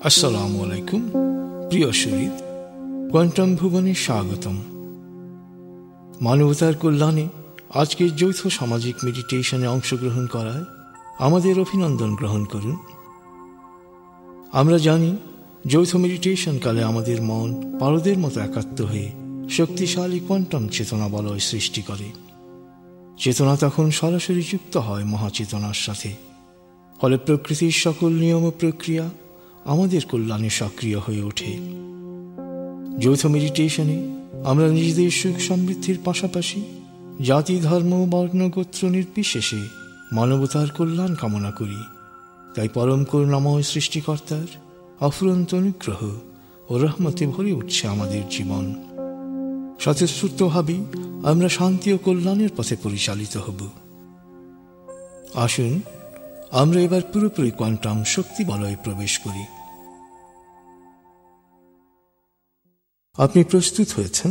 আসসালামু আলাইকুম প্রিয় শহীদ, কোয়ান্টাম ভুবনে স্বাগতম। মানবতার কল্যাণে আজকের যৌথ সামাজিক মেডিটেশনে অংশগ্রহণ করায় আমাদের অভিনন্দন গ্রহণ করুন। আমরা জানি যৌথ মেডিটেশন কালে আমাদের মন পারদের মতো একাত্ম হয়ে শক্তিশালী কোয়ান্টাম চেতনা বলয় সৃষ্টি করে। চেতনা তখন সরাসরি যুক্ত হয় মহাচেতনার সাথে, ফলে প্রকৃতির সকল নিয়ম ও প্রক্রিয়া আমাদের কল্যাণে সক্রিয় হয়ে ওঠে। যৌথ মেডিটেশনে আমরা নিজেদের সুখ সমৃদ্ধির পাশাপাশি জাতি, ধর্ম, বর্ণ, গোত্র নির্বিশেষে মানবতার কল্যাণ কামনা করি। তাই পরম করুণাময় সৃষ্টিকর্তার অফুরন্ত অনুগ্রহ ও রহমতে ভরে উঠছে আমাদের জীবন। স্বতঃস্ফূর্তভাবেই আমরা শান্তি ও কল্যাণের পথে পরিচালিত হব। আসুন আমরা এবার পুরোপুরি কোয়ান্টাম শক্তি বলয়ে প্রবেশ করি। আপনি প্রস্তুত হয়েছেন?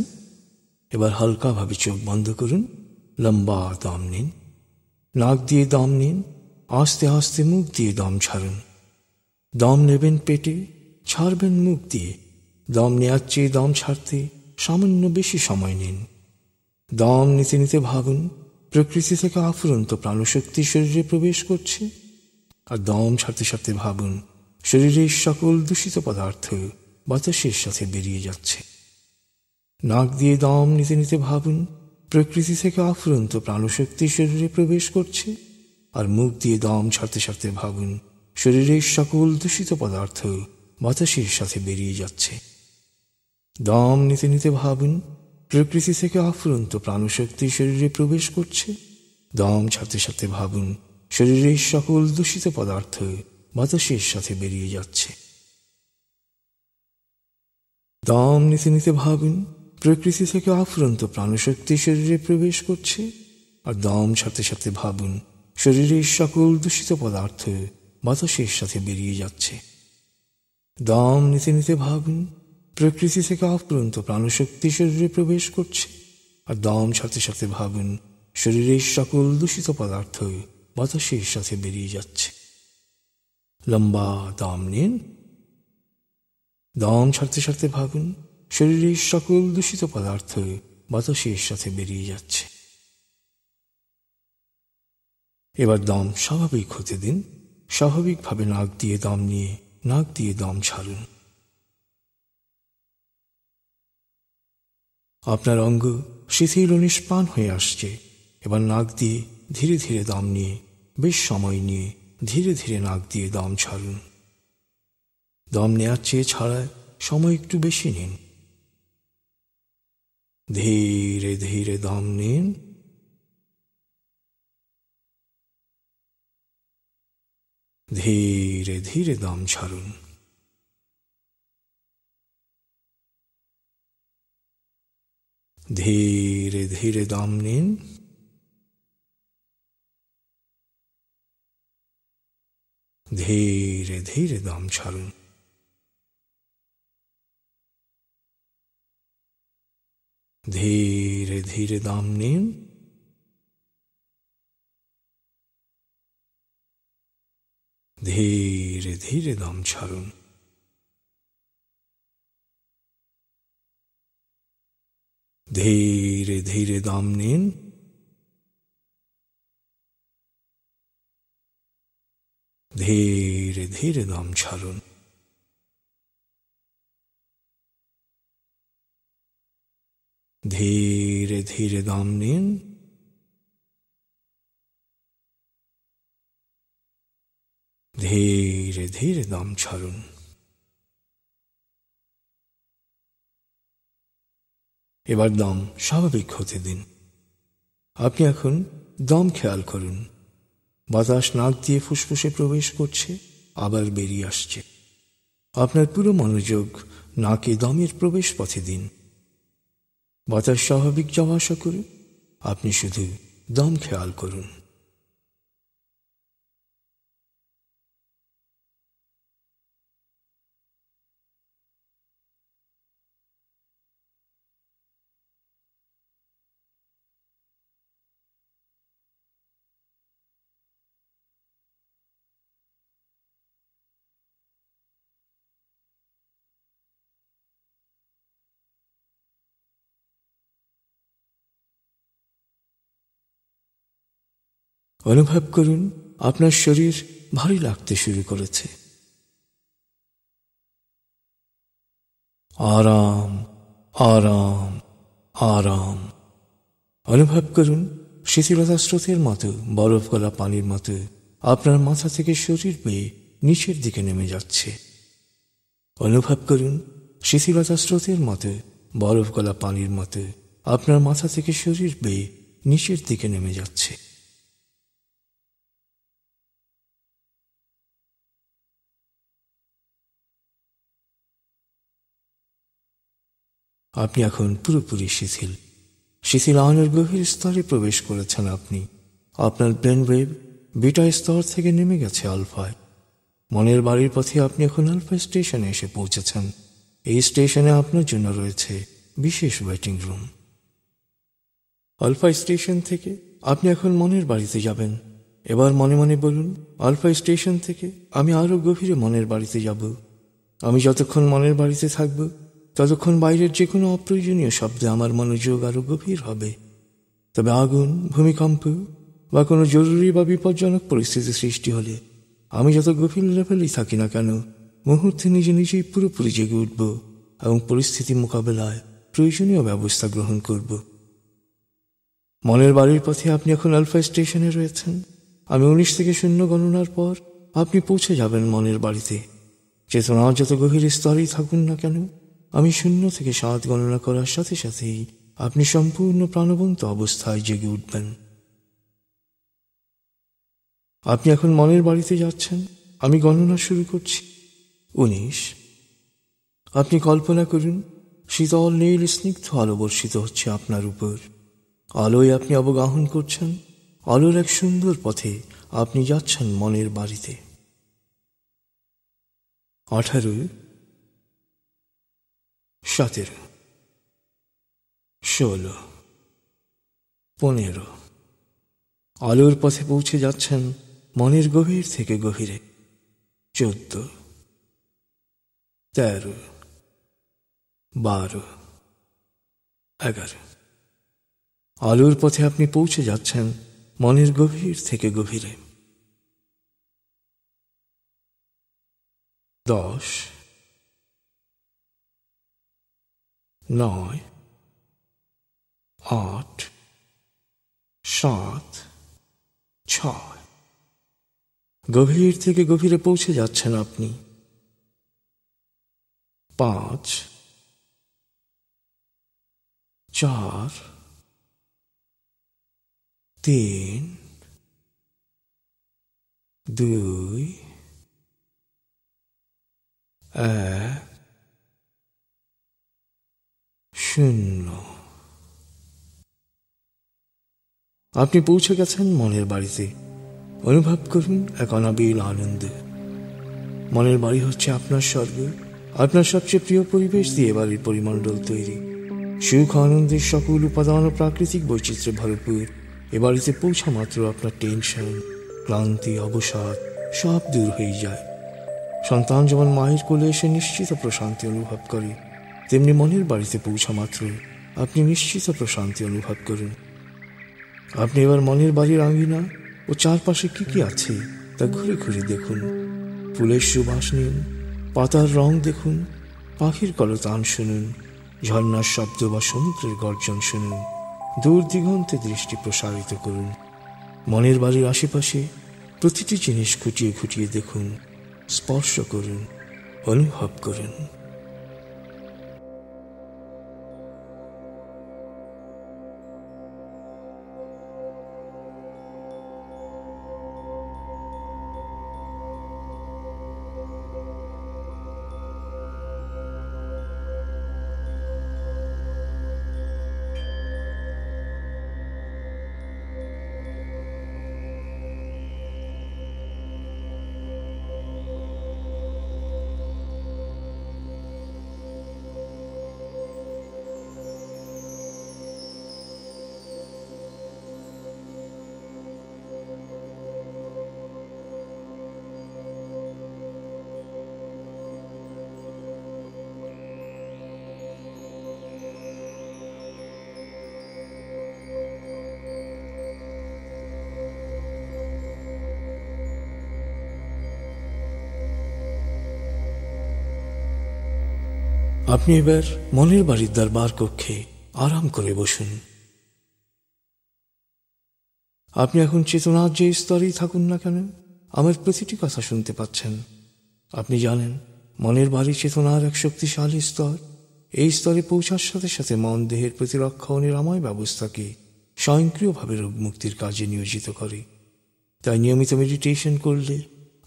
এবার হালকাভাবে চোখ বন্ধ করুন, লম্বা দম নিন। নাক দিয়ে দম নিন, আস্তে আস্তে মুখ দিয়ে দম ছাড়ুন। দম নেবেন পেটে, ছাড়বেন মুখ দিয়ে। দম নেওয়ার চেয়ে দম ছাড়তে সামান্য বেশি সময় নিন। দম নিতে নিতে ভাবুন প্রকৃতি থেকে আফুরন্ত প্রাণশক্তি শরীরে প্রবেশ করছে, আর দম ছাড়তে ছাড়তে ভাবুন শরীরের সকল দূষিত পদার্থ বাতাসের সাথে বেরিয়ে যাচ্ছে। নাক দিয়ে দম নিতে নিতে ভাবুন প্রকৃতি থেকে আফুরন্ত প্রাণশক্তি শরীরে প্রবেশ করছে, আর মুখ দিয়ে দম ছাড়তে ছাড়তে ভাবুন শরীরের সকল দূষিত পদার্থ বাতাসের সাথে বেরিয়ে যাচ্ছে। দম নিতে নিতে ভাবুন প্রকৃতি থেকে আফুরন্ত প্রাণশক্তি শরীরে প্রবেশ করছে, দম ছাড়তে ছাড়তে ভাবুন শরীরের সকল দূষিত পদার্থ বাতাসের সাথে বেরিয়ে যাচ্ছে। দম নিতে নিতে ভাবুন প্রকৃতি থেকে আফুরন্ত প্রাণশক্তি শরীরে প্রবেশ করছে, আর দম ছাড়তে ছাড়তে ভাবুন শরীরের সকল দূষিত পদার্থ বাতাসের সাথে বেরিয়ে যাচ্ছে। দম নিতে নিতে ভাবুন প্রকৃতি থেকে আফুরন্ত প্রাণশক্তি শরীরে প্রবেশ করছে, আর দম ছাড়তে ছাড়তে ভাবুন শরীরের সকল দূষিত পদার্থ বাতাসের সাথে বেরিয়ে যাচ্ছে। লম্বা দম নিন। দম ছাড়তে ছাড়তে ভাবুন শরীরের সকল দূষিত পদার্থ বাতাসের সাথে বেরিয়ে যাচ্ছে। এবার দম স্বাভাবিক হতে দিন। স্বাভাবিকভাবে নাক দিয়ে দম নিয়ে নাক দিয়ে দম ছাড়ুন। আপনার অঙ্গ শিথিল ও নিষ্প্রাণ হয়ে আসছে। এবার নাক দিয়ে ধীরে ধীরে দম নিয়ে বেশ সময় নিয়ে ধীরে ধীরে নাক দিয়ে দম ছাড়ুন। দম নেওয়ার চেয়ে ছাড়ায় সময় একটু বেশি নিন। ধীরে ধীরে দম নিন। ধীরে ধীরে দম ছাড়ুন। ধীরে ধীরে দম নিন। ধীরে ধীরে দম ছাড়ুন। ধীরে ধীরে দম নিন। ধীরে ধীরে দম ছাড়ুন। ধীরে ধীরে দম নিন। ধীরে ধীরে দম ছাড়ুন। ধীরে ধীরে দম নিন। ধীরে ধীরে দম ছাড়ুন। এবার দম স্বাভাবিক হতে দিন। আপনি এখন দম খেয়াল করুন। বাতাস নাক দিয়ে ফুসফুসে প্রবেশ করছে, আবার বেরিয়ে আসছে। আপনার পুরো মনোযোগ নাকে দমের প্রবেশ পথে দিন। বাতাস স্বাভাবিক যাওয়া আসা করুন, আপনি শুধু দম খেয়াল করুন। অনুভব করুন আপনার শরীর ভারী লাগতে শুরু করেছে। আরাম, আরাম, আরাম। অনুভব করুন শিথিলতা স্রোতের মতো, বরফ গলা পানির মতো আপনার মাথা থেকে শরীর বেয়ে নিচের দিকে নেমে যাচ্ছে। অনুভব করুন শিথিলতা স্রোতের মতো, বরফ গলা পানির মতো আপনার মাথা থেকে শরীর বেয়ে নিচের দিকে নেমে যাচ্ছে। আপনি এখন পুরোপুরি শিথিল। শিথিল আয়নের গভীর স্তরে প্রবেশ করেছেন আপনি। আপনার ব্রেন ওয়েভ বিটা স্তর থেকে নেমে গেছে আলফায়। মনের বাড়ির পথে আপনি এখন আলফা স্টেশনে এসে পৌঁছেছেন। এই স্টেশনে আপনার জন্য রয়েছে বিশেষ ওয়েটিং রুম। আলফা স্টেশন থেকে আপনি এখন মনের বাড়িতে যাবেন। এবার মনে মনে বলুন, আলফা স্টেশন থেকে আমি আরো গভীরে মনের বাড়িতে যাব। আমি যতক্ষণ মনের বাড়িতে থাকব, ততক্ষণ বাইরের যে কোনো অপ্রয়োজনীয় শব্দে আমার মনোযোগ আরো গভীর হবে। তবে আগুন, ভূমিকম্প বা কোনো জরুরি বা বিপজ্জনক পরিস্থিতি সৃষ্টি হলে আমি যত গভীর লেভেলেই থাকি না কেন, মুহূর্তে নিজে নিজেই পুরোপুরি জেগে উঠব এবং পরিস্থিতি মোকাবেলায় প্রয়োজনীয় ব্যবস্থা গ্রহণ করব। মনের বাড়ির পথে আপনি এখন আলফা স্টেশনে রয়েছেন। আমি 19 থেকে 0 গণনার পর আপনি পৌঁছে যাবেন মনের বাড়িতে। চেতনা যত গভীর স্তরেই থাকুন না কেন, আমি 0 থেকে 7 গণনা করার সাথে সাথেই আপনি সম্পূর্ণ প্রাণবন্ত অবস্থায় জেগে উঠবেন। আপনি এখন মনের বাড়িতে যাচ্ছেন। আমি গণনা শুরু করছি। 19। আপনি কল্পনা করুন শীতল নীল স্নিগ্ধ আলো বর্ষিত হচ্ছে আপনার উপর। আলোয় আপনি অবগাহন করছেন। আলোর এক সুন্দর পথে আপনি যাচ্ছেন মনের বাড়িতে। 18, 17, 16, 15। আলোর পথে পৌঁছে যাচ্ছেন মনের গভীর থেকে গভীরে। 14, 13, 12, 11। আলোর পথে আপনি পৌঁছে যাচ্ছেন মনের গভীর থেকে গভীরে। 10, 9, 8, 7, 6। গভীর থেকে গভীরে পৌঁছে যাচ্ছেন আপনি। 5, 4, 3, 2, 1, 0। আপনি পৌঁছে গেছেন মনের বাড়িতে। অনুভব করুন এক অনাবিল আনন্দ। মনের বাড়ি হচ্ছে আপনার স্বর্গ। আপনার সবচেয়ে প্রিয় পরিবেশ দিয়ে বাড়ির পরিমণ্ডল তৈরি। সুখ আনন্দের সকল উপাদান ও প্রাকৃতিক বৈচিত্র্যে ভরপুর। এ বাড়িতে পৌঁছা মাত্র আপনার টেনশন, ক্লান্তি, অবসাদ সব দূর হয়ে যায়। সন্তান যেমন মায়ের কোলে এসে নিশ্চিত প্রশান্তি অনুভব করে, তেমনি মনের বাড়িতে পৌঁছা মাত্র আপনি নিশ্চিত প্রশান্তি অনুভব করুন। আপনি এবার মনের বাড়ির আঙিনা ও চারপাশে কি কি আছে তা ঘুরে ঘুরে দেখুন। ফুলের সুবাস নিন, পাতার রং দেখুন, পাখির কলতান শুনুন, ঝর্ণার শব্দ বা সমুদ্রের গর্জন শুনুন। দূর দিগন্তে দৃষ্টি প্রসারিত করুন। মনের বাড়ির আশেপাশে প্রতিটি জিনিস খুঁটিয়ে খুঁটিয়ে দেখুন, স্পর্শ করুন, অনুভব করুন। আপনি এবার মনের বাড়ির দরবার কক্ষে আরাম করে বসুন। আপনি এখন চেতনার যে স্তরেই থাকুন না কেন, আমার প্রতিটি কথা শুনতে পাচ্ছেন। আপনি জানেন মনের বাড়ি চেতনার এক শক্তিশালী স্তর। এই স্তরে পৌঁছার সাথে সাথে মন দেহের প্রতিরক্ষা ও নিরাময় ব্যবস্থাকে স্বয়ংক্রিয়ভাবে রোগ মুক্তির কাজে নিয়োজিত করে। তাই নিয়মিত মেডিটেশন করলে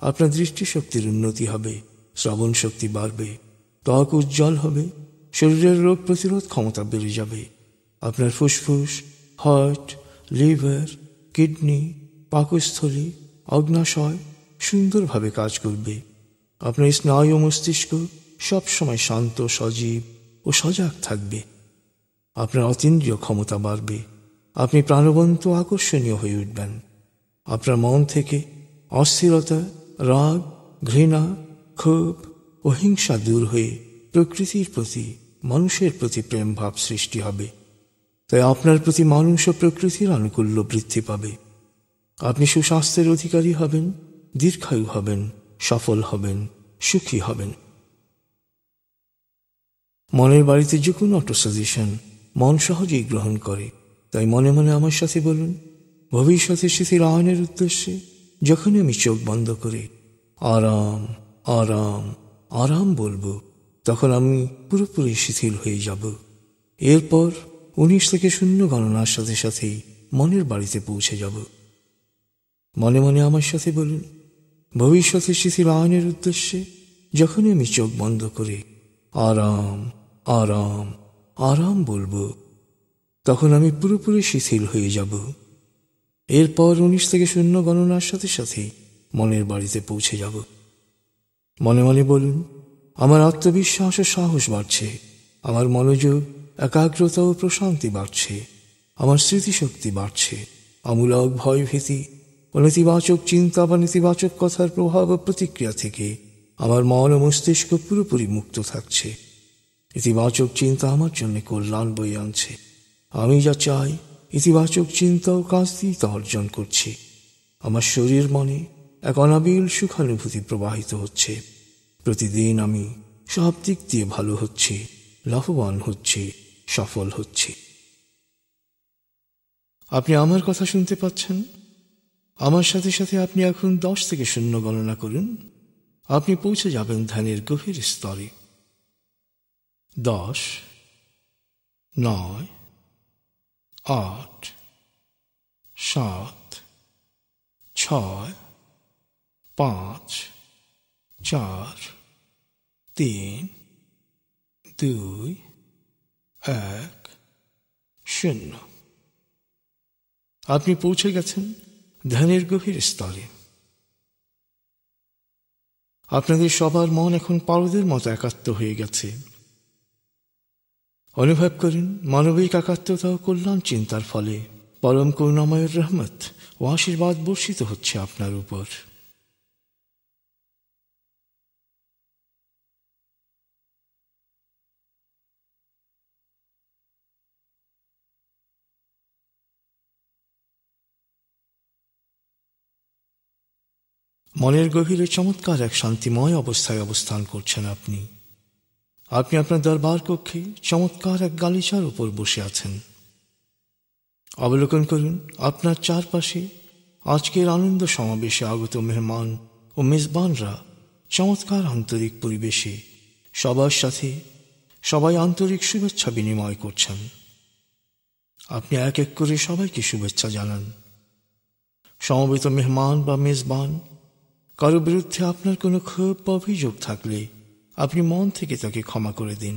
আপনার দৃষ্টিশক্তির উন্নতি হবে, শ্রবণ শক্তি বাড়বে, ত্বক উজ্জ্বল হবে, শরীরের রোগ প্রতিরোধ ক্ষমতা বেড়ে যাবে। আপনার ফুসফুস, হার্ট, লিভার, কিডনি, পাকস্থলী, অগ্নাশয় সুন্দরভাবে কাজ করবে। আপনার স্নায়ু ও মস্তিষ্ক সবসময় শান্ত, সজীব ও সজাগ থাকবে। আপনার অতীন্দ্রিয় ক্ষমতা বাড়বে। আপনি প্রাণবন্ত, আকর্ষণীয় হয়ে উঠবেন। আপনার মন থেকে অস্থিরতা, রাগ, ঘৃণা, ক্ষোভ ও হিংসা দূর হয়ে প্রকৃতির প্রতি, মানুষের প্রতি প্রেম ভাব সৃষ্টি হবে। তাই আপনার প্রতি মানুষ ও প্রকৃতির আনুকূল্য বৃদ্ধি পাবে। আপনি সুস্বাস্থ্যের অধিকারী হবেন, দীর্ঘায়ু হবেন, সফল হবেন, সুখী হবেন। মনের বাড়িতে যে কোনো অটো সাজেশন মন সহজেই গ্রহণ করে। তাই মনে মনে আমার সাথে বলুন, ভবিষ্যতে শিথিল আয়নের উদ্দেশ্যে যখনই আমি চোখ বন্ধ করে আরাম আরাম আরাম বলবো, তখন আমি পুরোপুরি শিথিল হয়ে যাব। এরপর 19 থেকে 0 গণনার সাথে সাথেই মনের বাড়িতে পৌঁছে যাব। মনে মনে আমার সাথে বলুন, ভবিষ্যতে শিথিল আয়নের উদ্দেশ্যে যখনই আমি চোখ বন্ধ করে আরাম আরাম আরাম বলবো, তখন আমি পুরোপুরি শিথিল হয়ে যাব। এরপর 19 থেকে 0 গণনার সাথে সাথেই মনের বাড়িতে পৌঁছে যাব। মনে মনে বলুন, আমার আত্মবিশ্বাস ও সাহস বাড়ছে, আমার মনোযোগ, একাগ্রতা ও প্রশান্তি বাড়ছে, আমার স্মৃতিশক্তি বাড়ছে, আমূলক ভয়ভীতি ও নেতিবাচক চিন্তা বা নেতিবাচক কথার প্রভাব ও প্রতিক্রিয়া থেকে আমার মন ও মস্তিষ্ক পুরোপুরি মুক্ত থাকছে। ইতিবাচক চিন্তা আমার জন্য কল্যাণ বয়ে আনছে। আমি যা চাই ইতিবাচক চিন্তা ও কাজ দিয়ে তা অর্জন করছি। আমার শরীর মনে এক অনাবিল সুখানুভূতি প্রবাহিত হচ্ছে। প্রতিদিন আমি সব দিক দিয়ে ভালো হচ্ছি, লাভবান হচ্ছি, সফল হচ্ছি। আপনি আমার কথা শুনতে পাচ্ছেন? আমার সাথে সাথে আপনি এখন 10 থেকে 0 গণনা করুন। আপনি পৌঁছে যাবেন ধ্যানের গভীর স্তরে। 10, 9, 8, 7, 6, 5, 4, 3, 2, 1, 0। আপনি পৌঁছে গেছেন ধ্যানের গভীর স্তরে। আপনাদের সবার মন এখন পারদের মতো একাত্ম হয়ে গেছে। অনুভব করুন মানবিক একাত্মতা ও কল্যাণ চিন্তার ফলে পরম করুণাময়ের রহমত ও আশীর্বাদ বর্ষিত হচ্ছে আপনার উপর। মনের গভীরে চমৎকার এক শান্তিময় অবস্থায় অবস্থান করছেন আপনি। আপনি আপনার দরবার কক্ষে চমৎকার এক গালিচার উপর বসে আছেন। অবলোকন করুন আপনার চারপাশে আজকের আনন্দ সমাবেশে আগত মেহমান ও মেজবানরা চমৎকার আন্তরিক পরিবেশে সবার সাথে সবাই আন্তরিক শুভেচ্ছা বিনিময় করছেন। আপনি এক এক করে সবাইকে শুভেচ্ছা জানান। সমবেত মেহমান বা মেজবান কারো বিরুদ্ধে আপনার কোনো ক্ষোভ বা অভিযোগ থাকলে আপনি মন থেকে তাকে ক্ষমা করে দিন।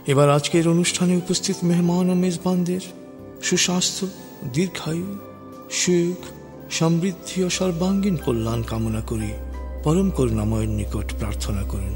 এবার আজকের অনুষ্ঠানে উপস্থিত মেহমান ও মেজবানদের সুস্বাস্থ্য, দীর্ঘায়ু, সুখ, সমৃদ্ধি ও সর্বাঙ্গীন কল্যাণ কামনা করে পরম করুণাময়ের নিকট প্রার্থনা করুন।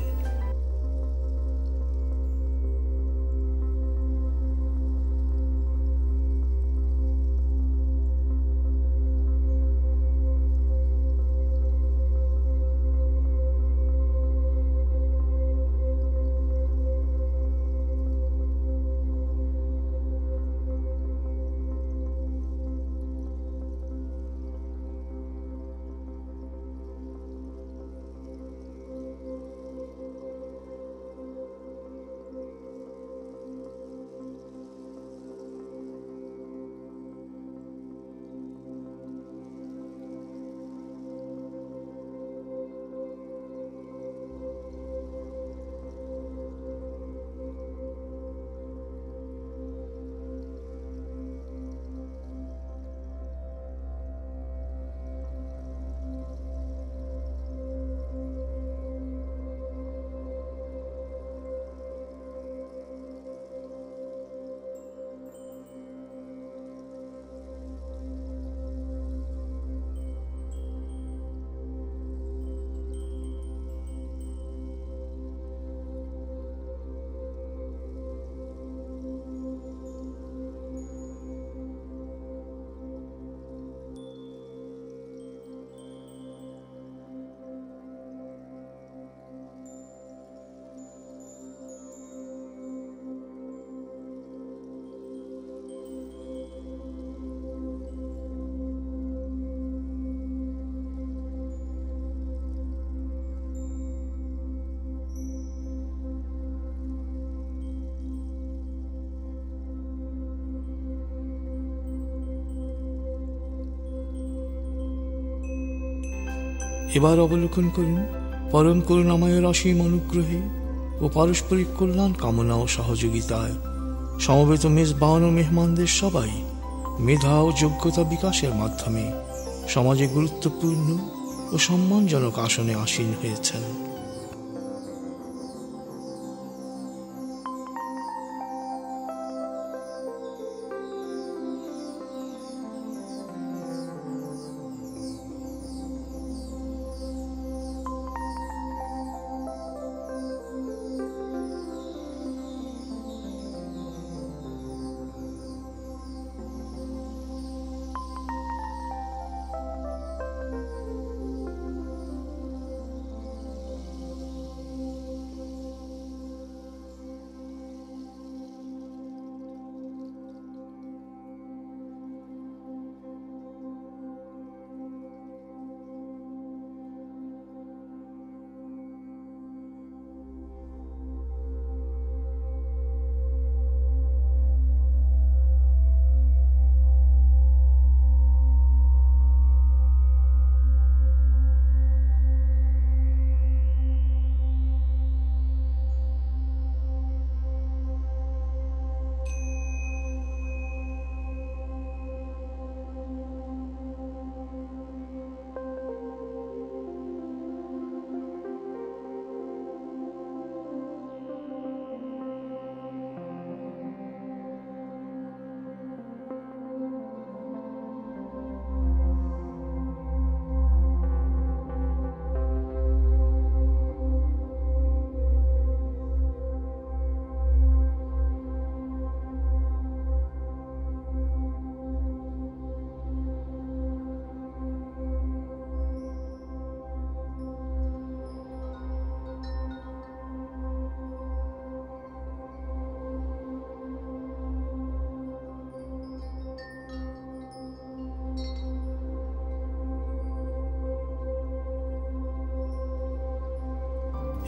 এবার অবলোকন করুন পরম করুণাময়ের অসীম অনুগ্রহে ও পারস্পরিক কল্যাণ কামনা ও সহযোগিতায় সমবেত মেজবান ও মেহমানদের সবাই মেধা ও যোগ্যতা বিকাশের মাধ্যমে সমাজে গুরুত্বপূর্ণ ও সম্মানজনক আসনে আসীন হয়েছেন।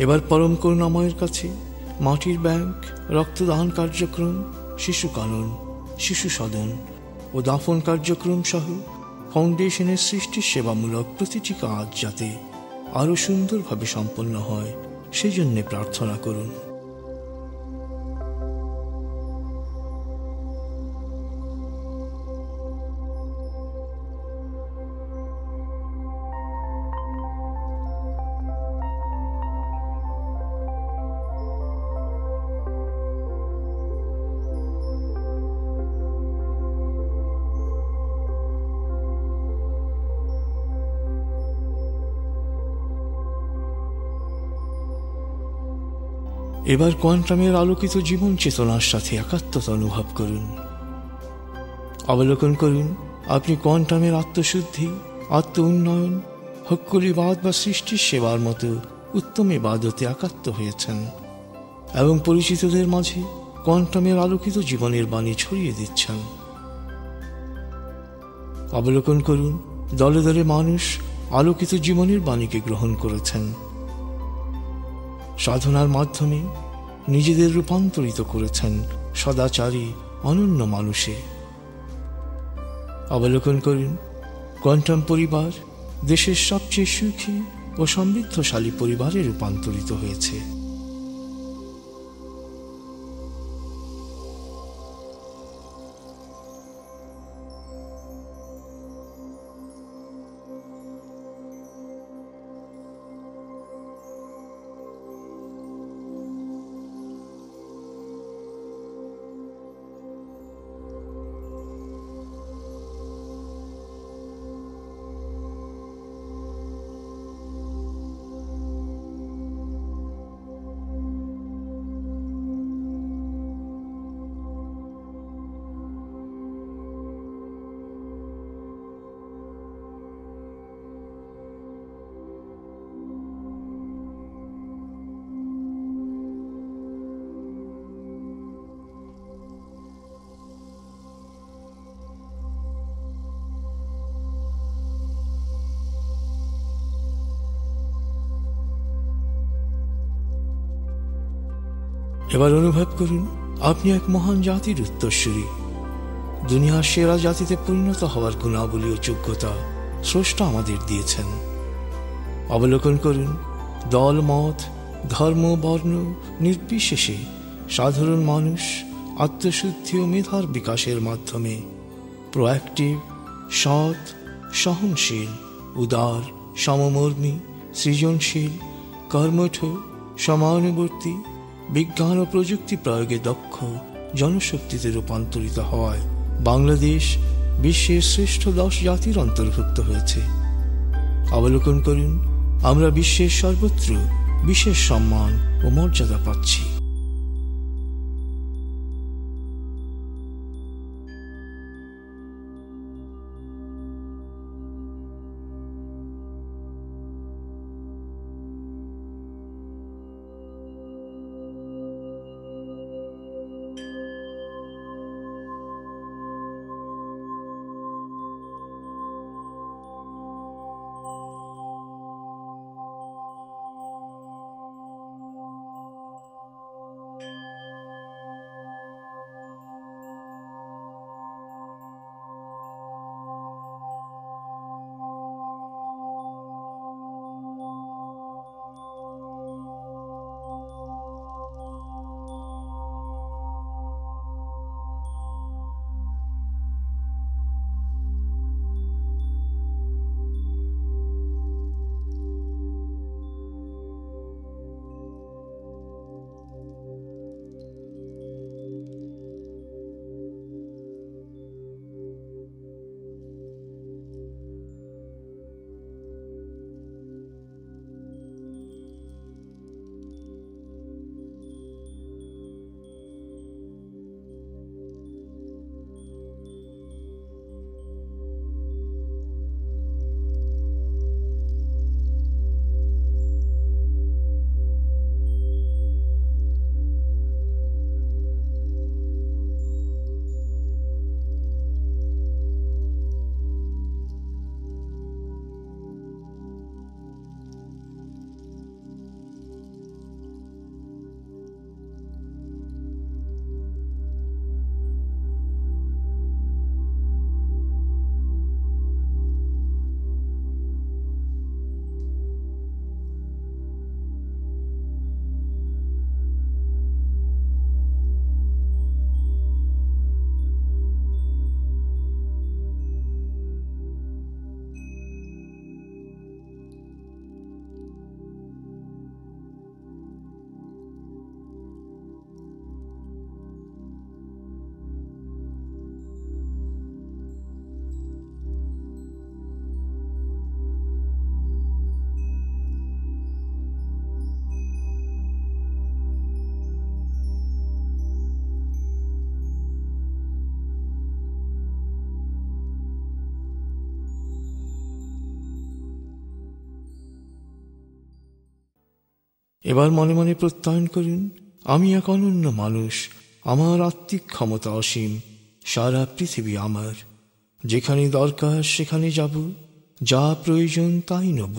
এবার পরম করুণাময়ের কাছে মাটির ব্যাংক, রক্তদান কার্যক্রম, শিশু কানন, শিশু সদন ও দাফন কার্যক্রম সহ ফাউন্ডেশনের সৃষ্টি সেবামূলক প্রতিটি কাজ যাতে আরও সুন্দরভাবে সম্পন্ন হয় সেই জন্যে প্রার্থনা করুন। এবার কোয়ান্টামের আলোকিত জীবন চেতনার সাথে একাত্মতা অনুভব করুন। অবলোকন করুন আপনি কোয়ান্টামের আত্মশুদ্ধি, আত্ম উন্নয়ন, হক্কলিবাদ বা সৃষ্টির সেবার মতো উত্তম ইবাদতে একাত্ম হয়েছেন এবং পরিচিতদের মাঝে কোয়ান্টামের আলোকিত জীবনের বাণী ছড়িয়ে দিচ্ছেন। অবলোকন করুন দলে দলে মানুষ আলোকিত জীবনের বাণীকে গ্রহণ করেছেন, সাধনার মাধ্যমে নিজেদের রূপান্তরিত করেছেন সদাচারী অনন্য মানুষে। অবলোকন করুন কোয়ান্টাম পরিবার দেশের সবচেয়ে সুখী ও সমৃদ্ধশালী পরিবারে রূপান্তরিত হয়েছে। এবার অনুভব করুন আপনি এক মহান জাতির উত্তরসূরি। দুনিয়ার সেরা জাতিতে পরিণত হওয়ার গুণাবলী ও যোগ্যতা স্রষ্টা আমাদের দিয়েছেন। অবলোকন করুন দল মত ধর্ম বর্ণ নির্বিশেষে সাধারণ মানুষ আত্মশুদ্ধি ও মেধার বিকাশের মাধ্যমে প্রোঅ্যাক্টিভ, সৎ, সহনশীল, উদার, সমমর্মী, সৃজনশীল, কর্মঠ, সমানুবর্তী, বিজ্ঞান ও প্রযুক্তি প্রয়োগে দক্ষ জনশক্তিতে রূপান্তরিত হওয়ায় বাংলাদেশ বিশ্বের শ্রেষ্ঠ 10 জাতির অন্তর্ভুক্ত হয়েছে। অবলোকন করুন আমরা বিশ্বের সর্বত্র বিশেষ সম্মান ও মর্যাদা পাচ্ছি। এবার মনে মনে প্রত্যয়ন করুন, আমি এক অনন্য মানুষ, আমার আত্মিক ক্ষমতা অসীম, সারা পৃথিবী আমার, যেখানে দরকার সেখানে যাব, যা প্রয়োজন তাই নেব,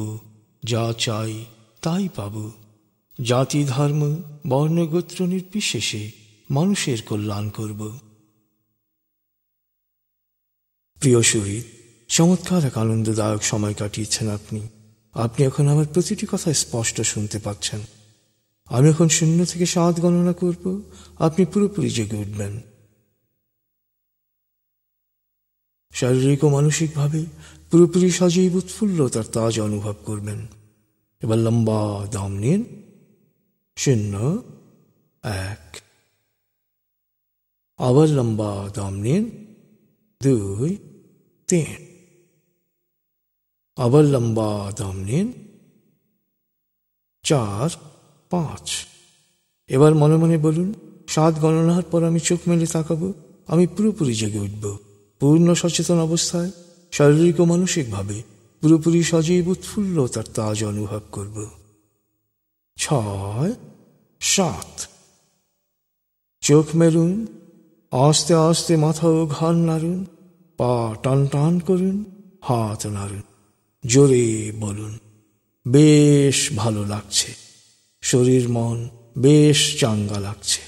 যা চাই তাই পাব। জাতি ধর্ম বর্ণ গোত্র নির্বিশেষে মানুষের কল্যাণ করব। প্রিয় শহীদ, চমৎকার এক আনন্দদায়ক সময় কাটিয়েছেন আপনি। আপনি এখন আমার প্রতিটি কথা স্পষ্ট শুনতে পাচ্ছেন। আমি এখন 0 থেকে 7 গণনা করব, আপনি পুরোপুরি জেগে উঠবেন। শারীরিক ও মানসিকভাবে পুরোপুরি সজীব উৎফুল্লতার তাজ অনুভব করবেন। এবার লম্বা দম নিন। 0, 1। আবার লম্বা দম নিন। 2, 3। আবার লম্বা দম নিন। 4, 5। এবার মনে মনে বলুন, 7 গণনার পর আমি চোখ মেলে তাকাবো, আমি পুরোপুরি জেগে উঠব, পূর্ণ সচেতন অবস্থায় শারীরিক ও মানসিকভাবে পুরোপুরি সজীব উৎফুল্লতার তাজ অনুভব করব। 6, 7। চোখ মেলুন, আস্তে আস্তে মাথা ও ঘাড় নাড়ুন, পা টান টান করুন, হাত নাড়ুন, জোরে বলুন, বেশ ভালো লাগছে, শরীর মন বেশ চাঙ্গা লাগছে।